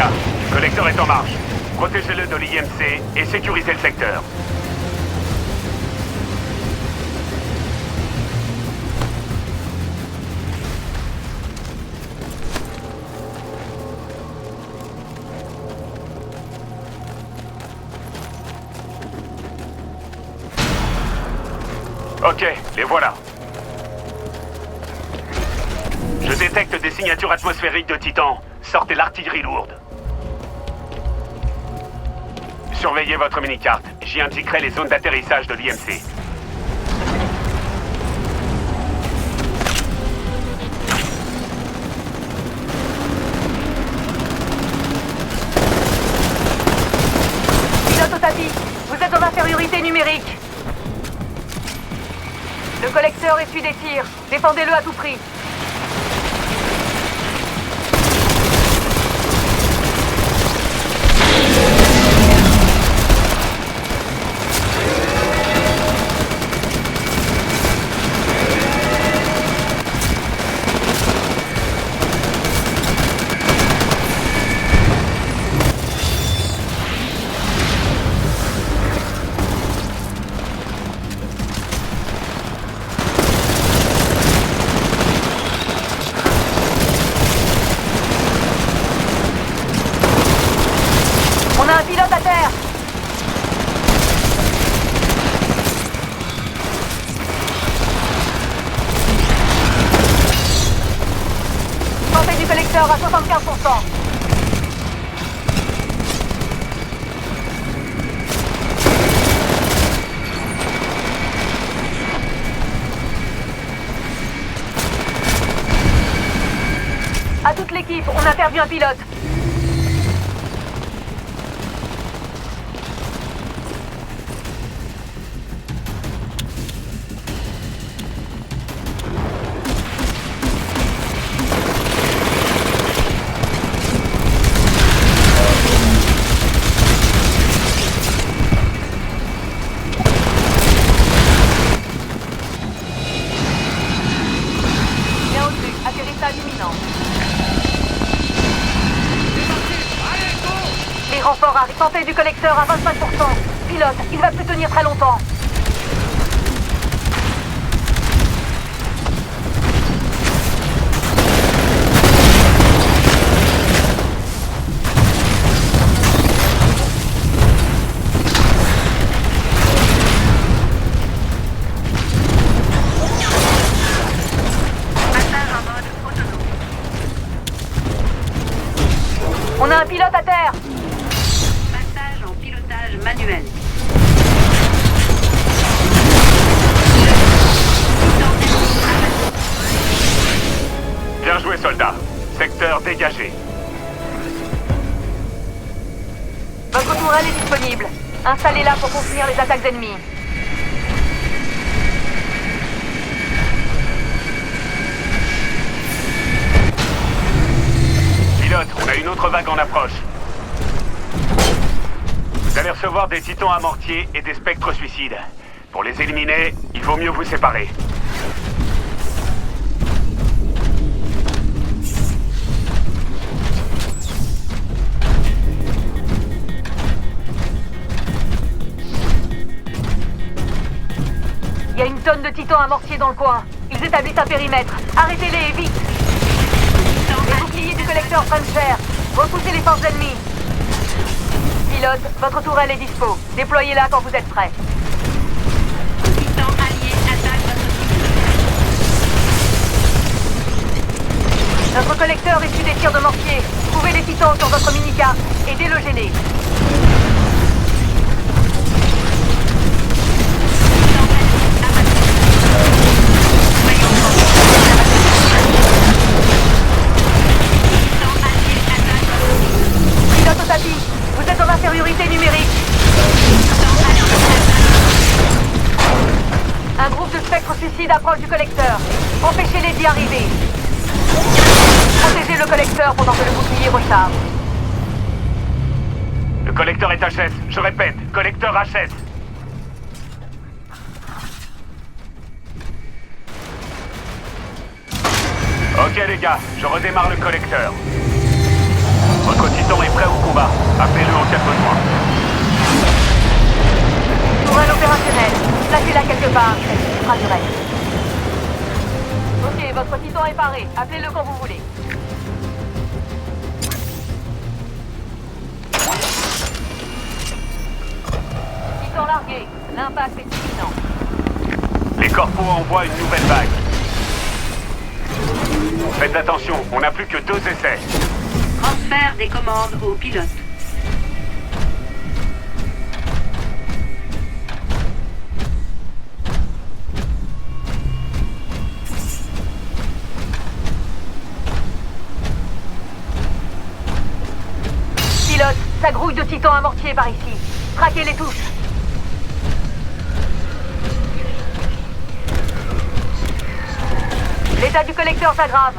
gars. Le collecteur est en marche. Protégez-le de l'IMC et sécurisez le secteur. Ok, les voilà. Je détecte des signatures atmosphériques de Titan. Sortez l'artillerie lourde. Surveillez votre mini-carte. J'y indiquerai les zones d'atterrissage de l'IMC. Pilote au tapis, vous êtes en infériorité numérique. Le collecteur essuie des tirs. Défendez-le à tout prix. On a un pilote à terre. Santé du collecteur à 75%. À toute l'équipe, on interviewe un pilote. Bien au-dessus, atterrissage imminent. Les renforts arrivent. Santé du collecteur à 25%. Pilote, il va plus tenir très longtemps. On a un pilote à terre. Passage en pilotage manuel. Bien joué, soldats. Secteur dégagé. Votre tourelle est disponible. Installez-la pour contenir les attaques ennemies. Pilote, on a une autre vague en approche. Vous allez recevoir des titans à mortier et des spectres suicides. Pour les éliminer, il vaut mieux vous séparer. Il y a une tonne de titans à mortier dans le coin. Ils établissent un périmètre. Arrêtez-les et vite. Les boucliers du collecteur prennent cher. Repoussez les forces ennemies. Pilote, votre tourelle est dispo. Déployez-la quand vous êtes prêt. Titan allié attaque votre... Notre collecteur essuie des tirs de mortier. Trouvez les titans sur votre mini-carte et délogez-les. Pilote au tapis, vous êtes en infériorité numérique. Un groupe de spectres suicides approche du collecteur. Empêchez-les d'y arriver. Protégez le collecteur pendant que le bouclier recharge. Le collecteur est HS. Je répète, collecteur HS. Ok les gars, je redémarre le collecteur. Votre titan est prêt. fera du reste. Ok, votre titan est paré. Appelez-le quand vous voulez. Titan largué. L'impact est imminent. Les corpos envoient une nouvelle vague. Faites attention, on n'a plus que 2 essais. Transfert des commandes au pilote. Pilote, ça grouille de titans à mortier par ici. Traquez les touches. L'état du collecteur s'aggrave.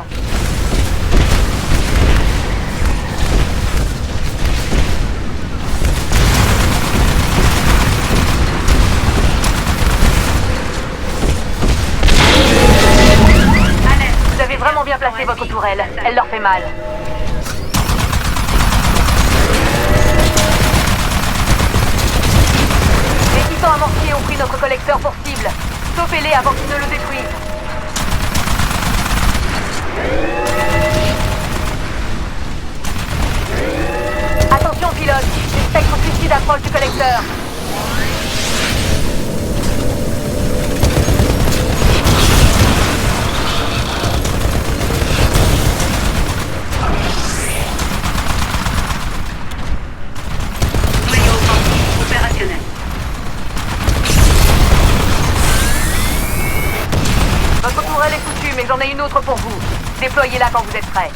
Alerte. Vous avez vraiment bien placé votre tourelle. Elle leur fait mal. Les titans à mortier ont pris notre collecteur pour cible. Stoppez-les avant qu'ils ne le détruisent. Attention pilote, les spectres suicides approchent du collecteur. Noyau offensif opérationnel. Votre tourelle est foutue, mais j'en ai une autre pour vous. Déployez-la quand vous êtes prêts.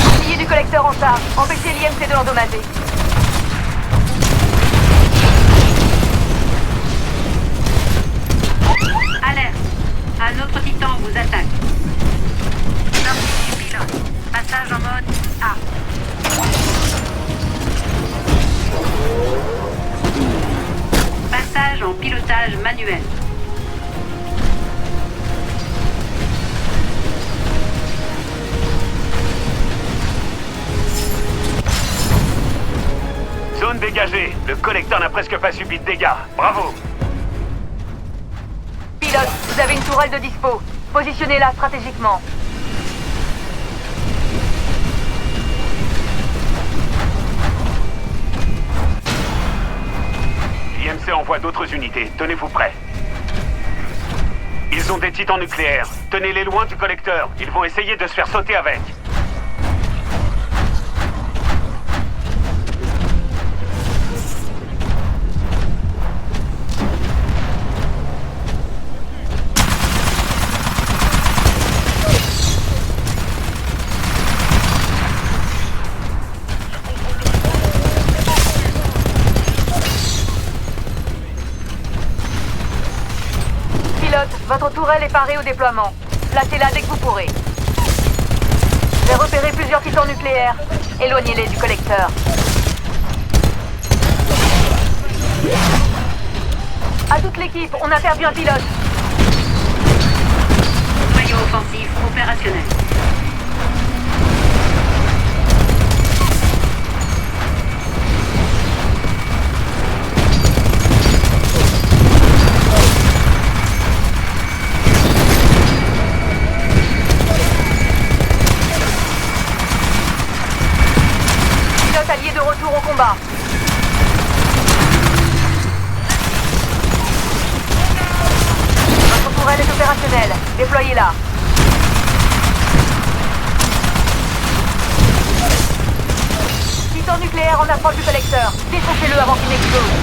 Bouclier du collecteur en charge. Empêchez l'IMC de l'endommager. Alerte. Un autre titan vous attaque. Sortie du pilote. Passage en mode A. Passage en pilotage manuel. Zone dégagée. Le collecteur n'a presque pas subi de dégâts. Bravo. Pilote, vous avez une tourelle de dispo. Positionnez-la stratégiquement. L'IMC envoie d'autres unités. Tenez-vous prêts. Ils ont des titans nucléaires. Tenez-les loin du collecteur. Ils vont essayer de se faire sauter avec. Votre tourelle est parée au déploiement. Placez-la dès que vous pourrez. J'ai repéré plusieurs titans nucléaires. Éloignez-les du collecteur. À toute l'équipe, on a perdu un pilote. Noyau offensif opérationnel. Pilote allié de retour au combat. Votre tourelle est opérationnelle. Déployez-la. Titan nucléaire en approche du collecteur. Défoncez-le avant qu'il n'explose.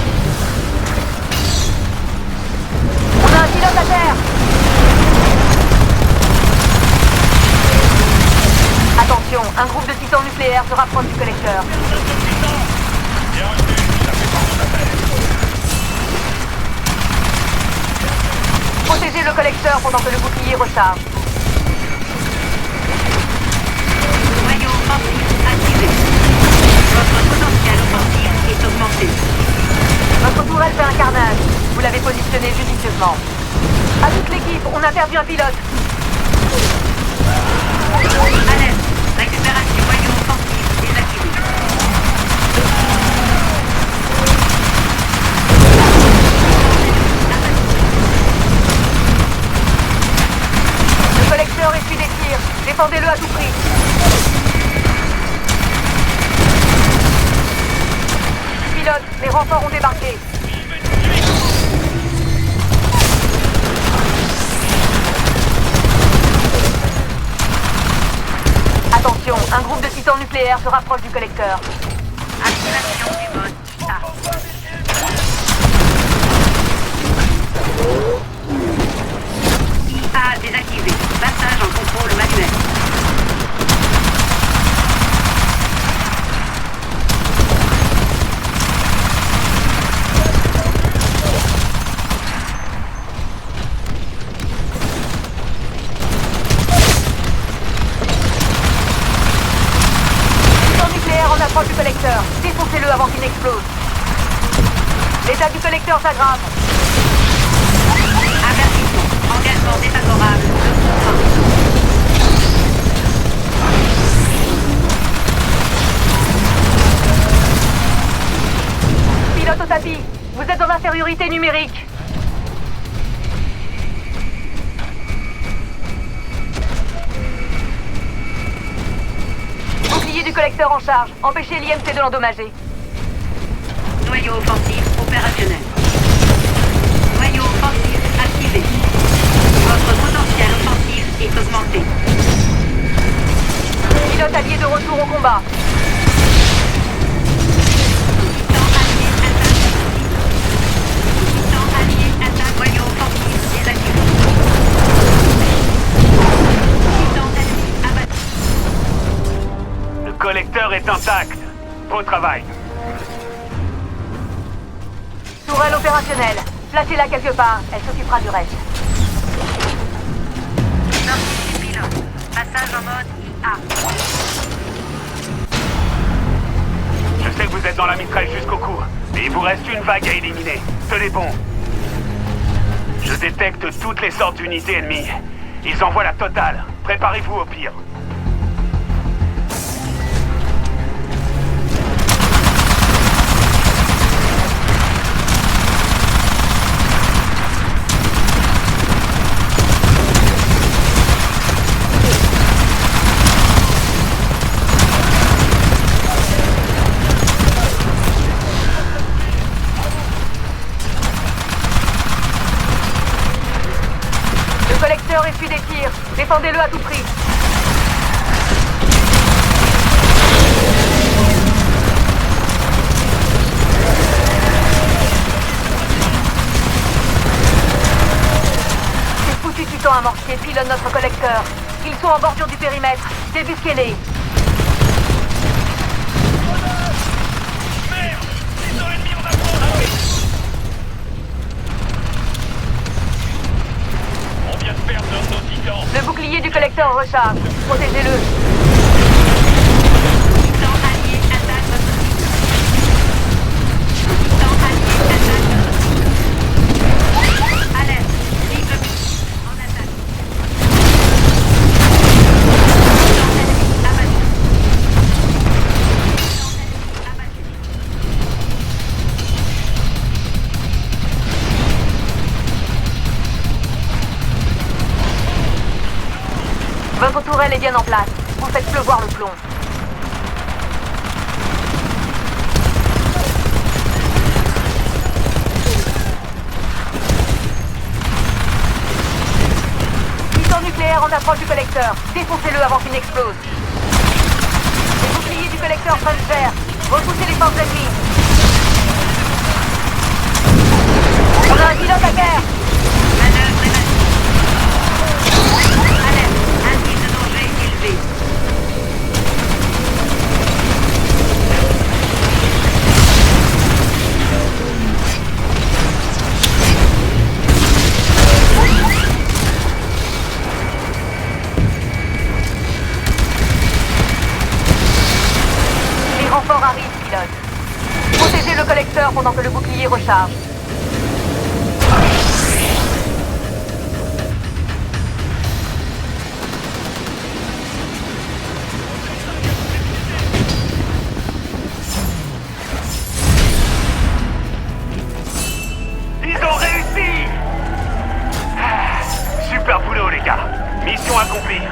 On a un pilote à terre. Attention, un groupe de titans nucléaires se rapproche du collecteur. Protégez le collecteur pendant que le bouclier recharge. Noyau offensif activé. Votre potentiel offensif est augmenté. Votre tourelle fait un carnage. Vous l'avez positionné fonctionner judicieusement. À toute l'équipe, on a perdu un pilote. Alerte. Récupération moyen offensif désactivée. Le collecteur essuie des tirs. Défendez-le à tout prix. Pilote, les renforts ont débarqué. Attention, un groupe de titans nucléaires se rapproche du collecteur. Activation du mode A. IA désactivé. Passage en contrôle manuel. Approche du collecteur. Défoncez-le avant qu'il n'explose. L'état du collecteur s'aggrave. Avertissement. Engagement défavorable. Pilote au tapis. Vous êtes en infériorité numérique. Bouclier du collecteur en charge. Empêchez l'IMC de l'endommager. Noyau offensif opérationnel. Noyau offensif activé. Votre potentiel offensif est augmenté. Pilote allié de retour au combat. Titan allié attaque. Titan allié attaque. Noyau offensif désactivé. Titan ennemi abattu. Le collecteur est intact. Beau travail. Tourelle opérationnelle. Placez-la quelque part. Elle s'occupera du reste. Sortie du pilote. Passage en mode IA. Je sais que vous êtes dans la mitraille jusqu'au cou, mais il vous reste une vague à éliminer. Tenez bon. Je détecte toutes les sortes d'unités ennemies. Ils envoient la totale. Préparez-vous au pire. Le collecteur essuie des tirs. Défendez-le à tout prix. Ces foutus titans amorciers pilonnent notre collecteur. Ils sont en bordure du périmètre. Débusquez-les. Le bouclier du collecteur recharge. Protégez-le. Titan allié attaque votre cible. Titan allié attaque votre cible. Alerte. Cible en attaque. Titan ennemi abattu. Titan ennemi abattu. Votre tourelle est bien en place. Vous faites pleuvoir le plomb. Titan nucléaire en approche du collecteur. Défoncez-le avant qu'il n'explose. Les boucliers du collecteur prennent cher. Repoussez les forces ennemies. On a un pilote à terre. Manœuvre évasion. Alerte. Indice de danger élevé. Les renforts arrivent, pilote. Protégez le collecteur pendant que le bouclier recharge. accompli.